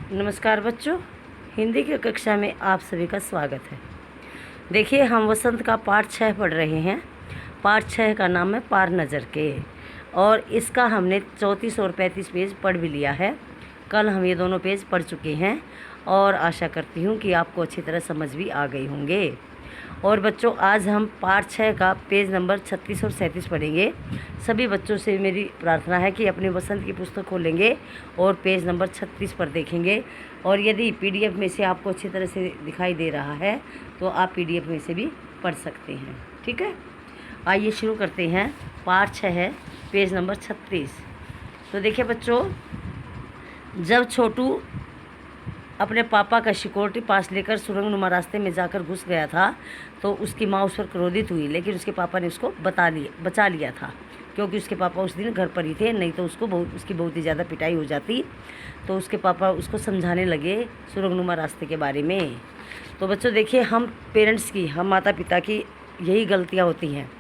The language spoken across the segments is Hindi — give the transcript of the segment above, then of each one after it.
नमस्कार बच्चों, हिंदी की कक्षा में आप सभी का स्वागत है। देखिए, हम वसंत का पाठ 6 पढ़ रहे हैं। पाठ 6 का नाम है पार नज़र के, और इसका हमने 34 और 35 पेज पढ़ भी लिया है। कल हम ये दोनों पेज पढ़ चुके हैं और आशा करती हूँ कि आपको अच्छी तरह समझ भी आ गए होंगे। और बच्चों, आज हम पाठ 6 का पेज नंबर 36 और 37 पढ़ेंगे। सभी बच्चों से मेरी प्रार्थना है कि अपनी वसंत की पुस्तक खोलेंगे और पेज नंबर 36 पर देखेंगे। और यदि पीडीएफ में से आपको अच्छी तरह से दिखाई दे रहा है तो आप पीडीएफ में से भी पढ़ सकते हैं। ठीक है, आइए शुरू करते हैं। पाठ 6 है, पेज नंबर 36। तो देखिए बच्चों, जब छोटू अपने पापा का सिक्योरिटी पास लेकर सुरंगनुमा रास्ते में जाकर घुस गया था तो उसकी माँ उस पर क्रोधित हुई, लेकिन उसके पापा ने उसको बचा लिया था, क्योंकि उसके पापा उस दिन घर पर ही थे, नहीं तो उसकी बहुत ही ज़्यादा पिटाई हो जाती। तो उसके पापा उसको समझाने लगे सुरंगनुमा रास्ते के बारे में। तो बच्चों देखिए, हम पेरेंट्स की, हम माता पिता की यही गलतियाँ होती हैं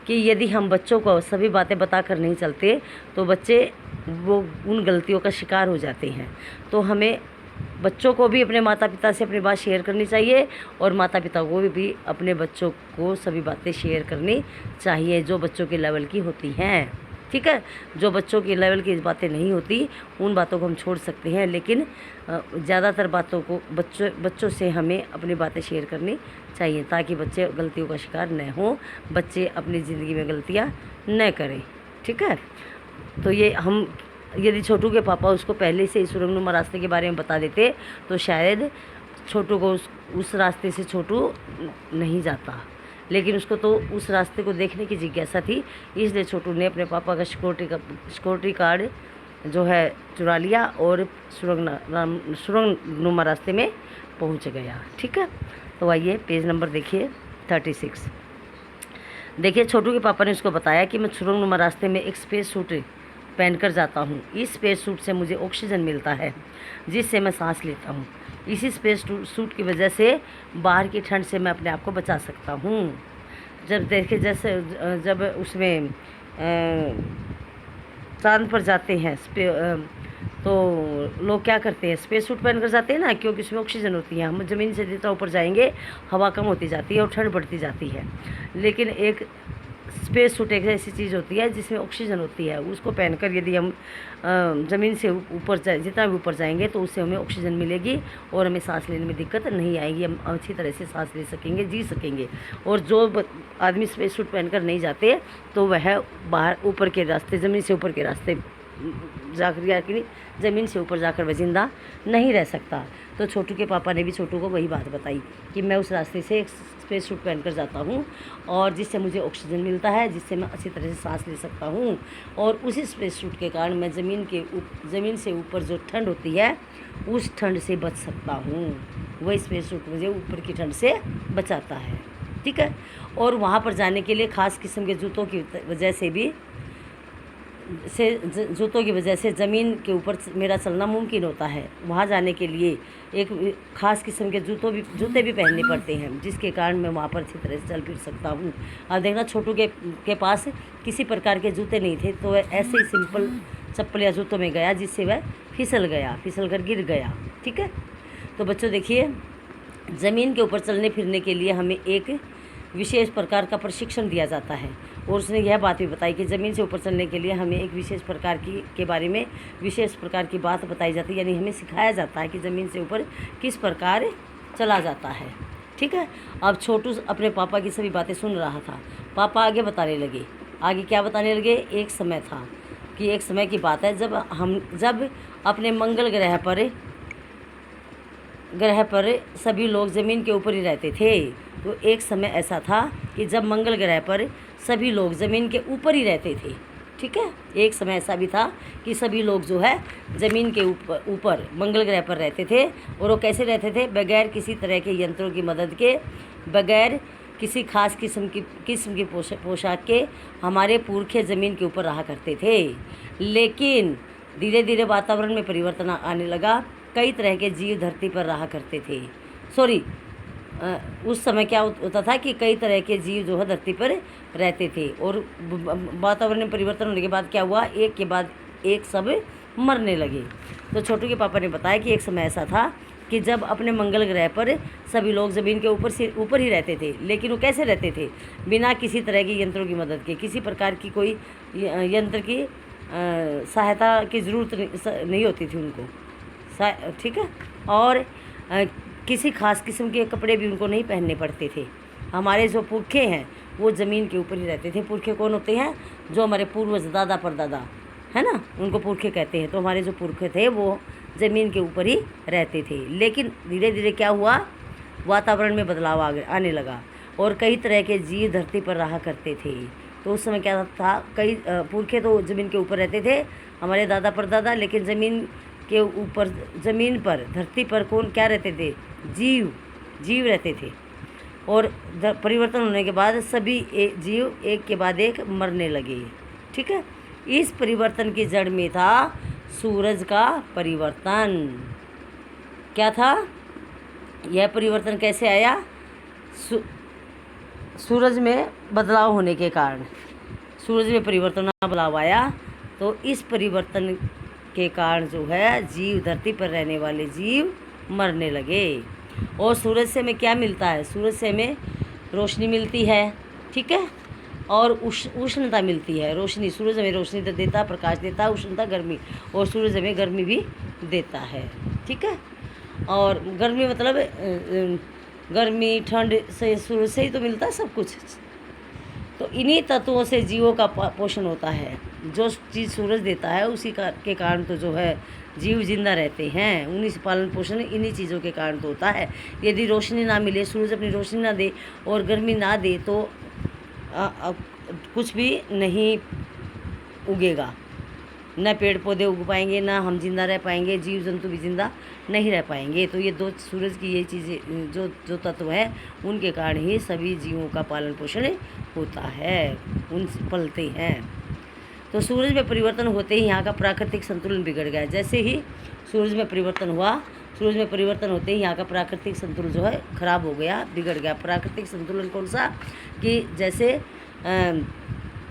कि यदि हम बच्चों को सभी बातें बता कर नहीं चलते तो बच्चे वो उन गलतियों का शिकार हो जाते हैं। तो हमें बच्चों को भी अपने माता पिता से अपनी बात शेयर करनी चाहिए और माता पिता को भी अपने बच्चों को सभी बातें शेयर करनी चाहिए जो बच्चों के लेवल की होती हैं। ठीक है, जो बच्चों के लेवल की बातें नहीं होती उन बातों को हम छोड़ सकते हैं, लेकिन ज़्यादातर बातों को बच्चों से हमें अपनी बातें शेयर करनी चाहिए ताकि बच्चे गलतियों का शिकार न हों, बच्चे अपनी ज़िंदगी में गलतियाँ न करें। ठीक है, तो ये हम यदि छोटू के पापा उसको पहले से इस सुरंगनुमा रास्ते के बारे में बता देते तो शायद छोटू को उस रास्ते से छोटू नहीं जाता, लेकिन उसको तो उस रास्ते को देखने की जिज्ञासा थी, इसलिए छोटू ने अपने पापा का सिक्योरिटी कार्ड जो है चुरा लिया और सुरंगनुमा रास्ते में पहुंच गया। ठीक है, तो आइए पेज नंबर देखिए 36। देखिए, छोटू के पापा ने उसको बताया कि मैं सुरंगनुमा रास्ते में एक स्पेस सूट पहनकर जाता हूँ। इस स्पेस सूट से मुझे ऑक्सीजन मिलता है जिससे मैं सांस लेता हूँ। इसी स्पेस सूट की वजह से बाहर की ठंड से मैं अपने आप को बचा सकता हूँ। जब देखिए, जैसे जब उसमें चांद पर जाते हैं तो लोग क्या करते हैं, स्पेस सूट पहन कर जाते हैं ना, क्योंकि उसमें ऑक्सीजन होती है। हम ज़मीन से जितना ऊपर जाएंगे हवा कम होती जाती है और ठंड बढ़ती जाती है, लेकिन एक स्पेस सूट एक ऐसी चीज़ होती है जिसमें ऑक्सीजन होती है। उसको पहनकर यदि हम ज़मीन से ऊपर जितना भी ऊपर जाएंगे तो उससे हमें ऑक्सीजन मिलेगी और हमें सांस लेने में दिक्कत नहीं आएगी, हम अच्छी तरह से सांस ले सकेंगे, जी सकेंगे। और जो आदमी स्पेस सूट पहनकर नहीं जाते तो वह बाहर ऊपर के रास्ते, ज़मीन से ऊपर के रास्ते जाकर या कि ज़मीन से ऊपर जाकर वह जिंदा नहीं रह सकता। तो छोटू के पापा ने भी छोटू को वही बात बताई कि मैं उस रास्ते से एक स्पेस सूट पहनकर जाता हूँ और जिससे मुझे ऑक्सीजन मिलता है, जिससे मैं अच्छी तरह से सांस ले सकता हूँ। और उसी स्पेस सूट के कारण मैं ज़मीन से ऊपर जो ठंड होती है उस ठंड से बच सकता हूँ। वही स्पेस सूट मुझे ऊपर की ठंड से बचाता है। ठीक है, और वहाँ पर जाने के लिए ख़ास किस्म के जूतों की वजह से ज़मीन के ऊपर मेरा चलना मुमकिन होता है। वहाँ जाने के लिए एक ख़ास किस्म के जूते भी पहनने पड़ते हैं, जिसके कारण मैं वहाँ पर अच्छी तरह से चल फिर सकता हूँ। अब देखना, छोटू के पास किसी प्रकार के जूते नहीं थे, तो वह ऐसे ही सिंपल चप्पल या जूतों में गया जिससे वह फिसल कर गिर गया। ठीक है, तो बच्चों देखिए, ज़मीन के ऊपर चलने फिरने के लिए हमें एक विशेष प्रकार का प्रशिक्षण दिया जाता है। और उसने यह बात भी बताई कि ज़मीन से ऊपर चलने के लिए हमें एक विशेष प्रकार के बारे में विशेष प्रकार की बात बताई जाती है, यानी हमें सिखाया जाता है कि ज़मीन से ऊपर किस प्रकार चला जाता है। ठीक है, अब छोटू अपने पापा की सभी बातें सुन रहा था। पापा आगे बताने लगे। आगे क्या बताने लगे? एक समय की बात है जब अपने मंगल ग्रह पर सभी लोग ज़मीन के ऊपर ही रहते थे। तो एक समय ऐसा था कि जब मंगल ग्रह पर सभी लोग ज़मीन के ऊपर ही रहते थे। ठीक है, एक समय ऐसा भी था कि सभी लोग जो है ज़मीन के ऊपर मंगल ग्रह पर रहते थे। और वो कैसे रहते थे? बगैर किसी तरह के यंत्रों की मदद के, बगैर किसी खास किस्म की पोशाक के हमारे पुरखे ज़मीन के ऊपर रहा करते थे। लेकिन धीरे धीरे वातावरण में परिवर्तन आने लगा। कई तरह के जीव धरती पर रहा करते थे। उस समय क्या होता था कि कई तरह के जीव जो है धरती पर रहते थे, और वातावरण में परिवर्तन होने के बाद क्या हुआ, एक के बाद एक सब मरने लगे। तो छोटू के पापा ने बताया कि एक समय ऐसा था कि जब अपने मंगल ग्रह पर सभी लोग ज़मीन के ऊपर ही रहते थे, लेकिन वो कैसे रहते थे? बिना किसी तरह की यंत्रों की मदद के, किसी प्रकार की कोई यंत्र की सहायता की ज़रूरत नहीं होती थी उनको, ठीक है। और किसी खास किस्म के कपड़े भी उनको नहीं पहनने पड़ते थे। हमारे जो पुरखे हैं वो ज़मीन के ऊपर ही रहते थे। पुरखे कौन होते हैं? जो हमारे पूर्वज, दादा परदादा, है ना, उनको पुरखे कहते हैं। तो हमारे जो पुरखे थे वो ज़मीन के ऊपर ही रहते थे। लेकिन धीरे धीरे क्या हुआ? वातावरण में बदलाव आने लगा और कई तरह के जीव धरती पर रहा करते थे। तो उस समय क्या था? कई पुरखे तो ज़मीन के ऊपर रहते थे, हमारे दादा परदादा, लेकिन ज़मीन के ऊपर, ज़मीन पर, धरती पर कौन क्या रहते थे? जीव रहते थे। और परिवर्तन होने के बाद सभी जीव एक के बाद एक मरने लगे, ठीक है। इस परिवर्तन की जड़ में था सूरज का परिवर्तन। क्या था? यह परिवर्तन कैसे आया? सूरज में बदलाव होने के कारण, सूरज में परिवर्तन बदलाव आया। तो इस परिवर्तन के कारण जो है जीव, धरती पर रहने वाले जीव मरने लगे। और सूरज से हमें क्या मिलता है? सूरज से हमें रोशनी मिलती है, ठीक है, और उष्णता मिलती है। रोशनी, सूरज हमें रोशनी तो देता, प्रकाश देता, उष्णता गर्मी, और सूरज हमें गर्मी भी देता है, ठीक है। और गर्मी मतलब गर्मी, ठंड से सूरज से ही तो मिलता है सब कुछ। तो इन्हीं तत्वों से जीवों का पोषण होता है। जो चीज़ सूरज देता है उसी के कारण तो जो है जीव जिंदा रहते हैं। उन्हीं से पालन पोषण इन्हीं चीज़ों के कारण तो होता है। यदि रोशनी ना मिले, सूरज अपनी रोशनी ना दे और गर्मी ना दे तो कुछ भी नहीं उगेगा, न पेड़ पौधे उग पाएंगे, ना हम जिंदा रह पाएंगे, जीव जंतु भी जिंदा नहीं रह पाएंगे। तो ये दो सूरज की ये चीज़ें, जो तत्व है, उनके कारण ही सभी जीवों का पालन पोषण होता है, उनसे पलते हैं। तो सूरज में परिवर्तन होते ही यहाँ का प्राकृतिक संतुलन बिगड़ गया। जैसे ही सूरज में परिवर्तन हुआ, सूरज में परिवर्तन होते ही यहाँ का प्राकृतिक संतुलन जो है खराब हो गया, बिगड़ गया। प्राकृतिक संतुलन कौन सा? कि जैसे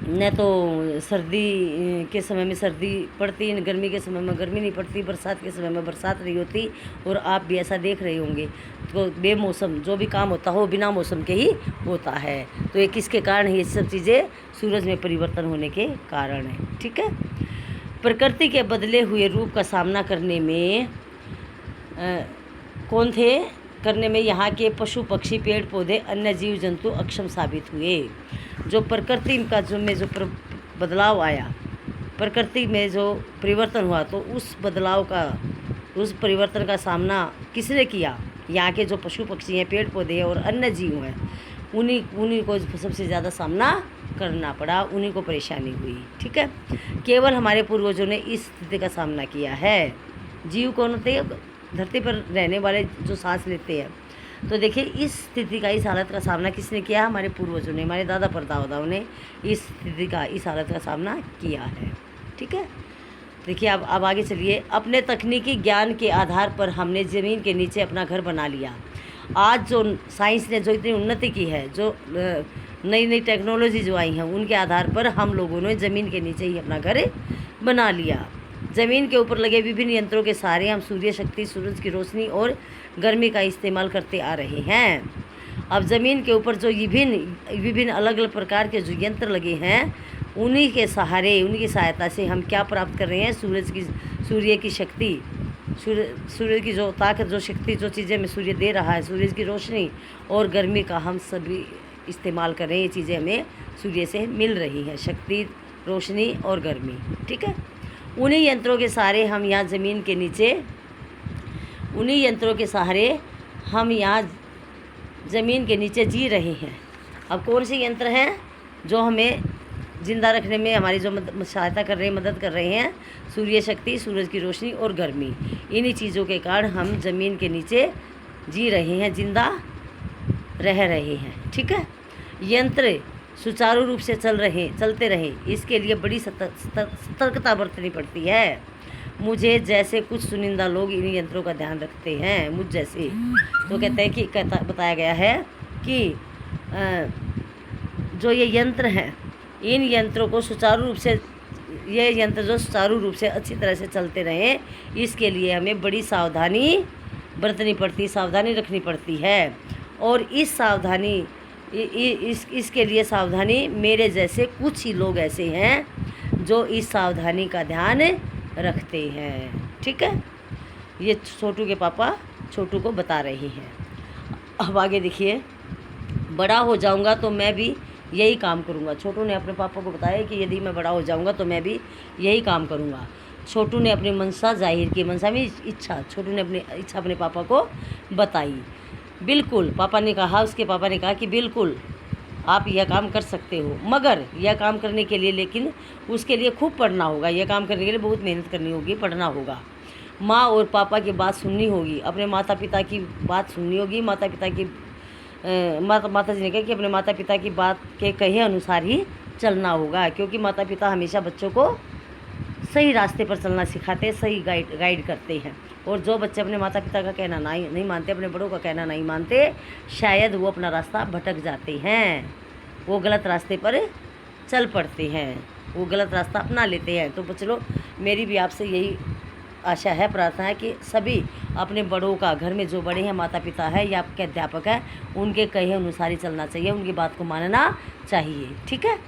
न तो सर्दी के समय में सर्दी पड़ती, गर्मी के समय में गर्मी नहीं पड़ती, बरसात के समय में बरसात नहीं होती। और आप भी ऐसा देख रहे होंगे। तो बेमौसम जो भी काम होता हो बिना मौसम के ही होता है। तो ये किसके कारण है? ये सब चीज़ें सूरज में परिवर्तन होने के कारण है, ठीक है। प्रकृति के बदले हुए रूप का सामना करने में कौन थे? करने में यहाँ के पशु पक्षी, पेड़ पौधे, अन्य जीव जंतु अक्षम साबित हुए। जो प्रकृति का जो बदलाव आया, प्रकृति में जो परिवर्तन हुआ, तो उस बदलाव का, उस परिवर्तन का सामना किसने किया? यहाँ के जो पशु पक्षी हैं, पेड़ पौधे हैं और अन्य जीव हैं, उन्हीं को सबसे ज़्यादा सामना करना पड़ा, उन्हीं को परेशानी हुई, ठीक है। केवल हमारे पूर्वजों ने इस स्थिति का सामना किया है। जीव कौन होते हैं? धरती पर रहने वाले जो सांस लेते हैं। तो देखिए इस स्थिति का, इस हालत का सामना किसने किया? हमारे पूर्वजों ने, हमारे दादा परदादाओं ने इस स्थिति का, इस हालत का सामना किया है, ठीक है। देखिए अब आगे चलिए। अपने तकनीकी ज्ञान के आधार पर हमने ज़मीन के नीचे अपना घर बना लिया। आज जो साइंस ने जो इतनी उन्नति की है, जो नई नई टेक्नोलॉजी जो आई हैं, उनके आधार पर हम लोगों ने ज़मीन के नीचे ही अपना घर बना लिया। ज़मीन के ऊपर लगे विभिन्न यंत्रों के सहारे हम सूर्य शक्ति, सूरज की रोशनी और गर्मी का इस्तेमाल करते आ रहे हैं। अब ज़मीन के ऊपर जो विभिन्न अलग अलग प्रकार के जो यंत्र लगे हैं, उन्हीं के सहारे, उन्हीं की सहायता से हम क्या प्राप्त कर रहे हैं? सूर्य की शक्ति, सूर्य की जो ताकत, जो शक्ति, जो चीज़ें हमें सूर्य दे रहा है, सूरज की रोशनी और गर्मी का हम सभी इस्तेमाल कर रहे हैं। ये चीज़ें हमें सूर्य से मिल रही हैं, शक्ति, रोशनी और गर्मी, ठीक है। उन्हीं यंत्रों के सहारे हम यहाँ ज़मीन के नीचे, उन्हीं यंत्रों के सहारे हम यहाँ ज़मीन के नीचे जी रहे हैं। अब कौन से यंत्र हैं जो हमें ज़िंदा रखने में हमारी जो सहायता कर रहे हैं, मदद कर रहे हैं? सूर्य शक्ति, सूरज की रोशनी और गर्मी। इन्हीं चीज़ों के कारण हम ज़मीन के नीचे जी रहे हैं, जिंदा रह रहे हैं, ठीक है। यंत्र सुचारू रूप से चलते रहे, इसके लिए बड़ी सतर्कता बरतनी पड़ती है। मुझे जैसे कुछ चुनिंदा लोग इन यंत्रों का ध्यान रखते हैं, मुझ जैसे। तो कहते हैं कि बताया गया है कि जो ये यंत्र हैं, इन यंत्रों को सुचारू रूप से ये यंत्र जो सुचारू रूप से अच्छी तरह से चलते रहें, इसके लिए हमें बड़ी सावधानी बरतनी पड़ती, सावधानी रखनी पड़ती है। और इस सावधानी इसके लिए सावधानी मेरे जैसे कुछ ही लोग ऐसे हैं जो इस सावधानी का ध्यान रखते हैं। ठीक है, ये छोटू के पापा छोटू को बता रही हैं। अब आगे देखिए, बड़ा हो जाऊंगा तो मैं भी यही काम करूंगा। छोटू ने अपने पापा को बताया कि यदि मैं बड़ा हो जाऊंगा तो मैं भी यही काम करूंगा। छोटू ने अपनी मनसा जाहिर की, मनसा में इच्छा, छोटू ने अपनी इच्छा अपने पापा को बताई। बिल्कुल, पापा ने कहा, उसके पापा ने कहा कि बिल्कुल आप यह काम कर सकते हो, मगर यह काम करने के लिए, लेकिन उसके लिए खूब पढ़ना होगा। यह काम करने के लिए बहुत मेहनत करनी होगी, पढ़ना होगा, माँ और पापा की बात सुननी होगी, अपने माता पिता की बात सुननी होगी। माता पिता की माता जी ने कहा कि अपने माता पिता की बात के कहे अनुसार ही चलना होगा, क्योंकि माता पिता हमेशा बच्चों को सही रास्ते पर चलना सिखाते हैं, सही गाइड करते हैं। और जो बच्चे अपने माता पिता का कहना नहीं मानते, अपने बड़ों का कहना नहीं मानते, शायद वो अपना रास्ता भटक जाते हैं, वो गलत रास्ते पर चल पड़ते हैं, वो गलत रास्ता अपना लेते हैं। तो चलो, मेरी भी आपसे यही आशा है, प्रार्थना है कि सभी अपने बड़ों का, घर में जो बड़े हैं, माता पिता है या आपके अध्यापक है, उनके कहे अनुसार ही चलना चाहिए, उनकी बात को मानना चाहिए। ठीक है,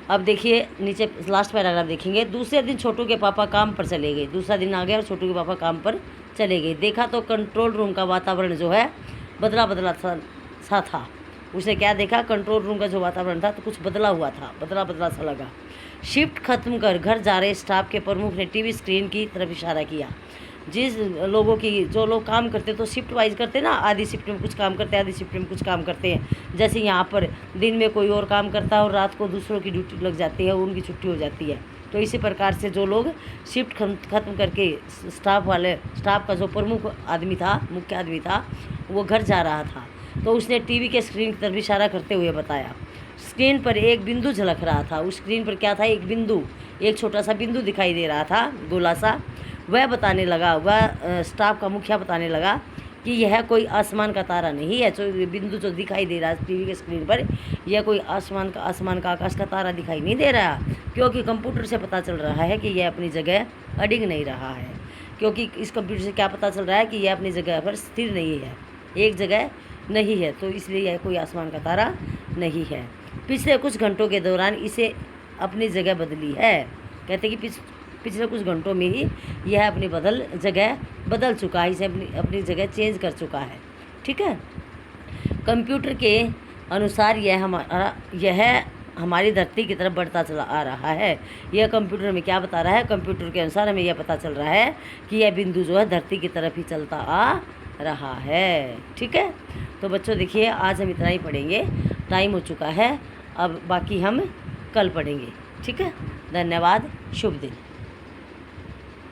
अब देखिए नीचे लास्ट पैराग्राफ देखेंगे। दूसरे दिन छोटू के पापा काम पर चले गए। दूसरा दिन आ गया और छोटू के पापा काम पर चले गए। देखा तो कंट्रोल रूम का वातावरण जो है बदला सा था। उसने क्या देखा, कंट्रोल रूम का जो वातावरण था तो कुछ बदला हुआ था, बदला सा लगा। शिफ्ट खत्म कर घर जा रहे स्टाफ के प्रमुख ने टीवी स्क्रीन की तरफ इशारा किया। जिस लोगों की, जो लोग काम करते तो शिफ्ट वाइज करते ना, आधी शिफ्ट में कुछ काम करते हैं, आधी शिफ्ट में कुछ काम करते हैं। जैसे यहाँ पर दिन में कोई और काम करता है और रात को दूसरों की ड्यूटी लग जाती है, उनकी छुट्टी हो जाती है। तो इसी प्रकार से जो लोग शिफ्ट खत्म करके स्टाफ का जो प्रमुख आदमी था, मुख्य आदमी था, वो घर जा रहा था। तो उसने टीवी के स्क्रीन की तरफ इशारा करते हुए बताया। स्क्रीन पर एक बिंदु झलक रहा था। उस स्क्रीन पर क्या था, एक बिंदु, एक छोटा सा बिंदु दिखाई दे रहा था, गोला सा। वह बताने लगा, वह स्टाफ का मुखिया बताने लगा कि यह कोई आसमान का तारा नहीं है। जो बिंदु जो दिखाई दे रहा है टीवी के स्क्रीन पर, यह कोई आसमान का आकाश का तारा दिखाई नहीं दे रहा, क्योंकि कंप्यूटर से पता चल रहा है कि यह अपनी जगह अडिग नहीं रहा है। क्योंकि इस कंप्यूटर से क्या पता चल रहा है कि यह अपनी जगह पर स्थिर नहीं है, एक जगह नहीं है, तो इसलिए यह कोई आसमान का तारा नहीं है। पिछले कुछ घंटों के दौरान इसे अपनी जगह बदली है। कहते कि पिछले कुछ घंटों में ही यह अपनी जगह बदल चुका है, इसे अपनी जगह चेंज कर चुका है। ठीक है, कंप्यूटर के अनुसार यह हमारी धरती की तरफ बढ़ता चला आ रहा है। यह कंप्यूटर में क्या बता रहा है, कंप्यूटर के अनुसार हमें यह पता चल रहा है कि यह बिंदु जो है धरती की तरफ ही चलता आ रहा है। ठीक है, तो बच्चों देखिए, आज हम इतना ही पढ़ेंगे, टाइम हो चुका है, अब बाकी हम कल पढ़ेंगे। ठीक है, धन्यवाद, शुभ दिन।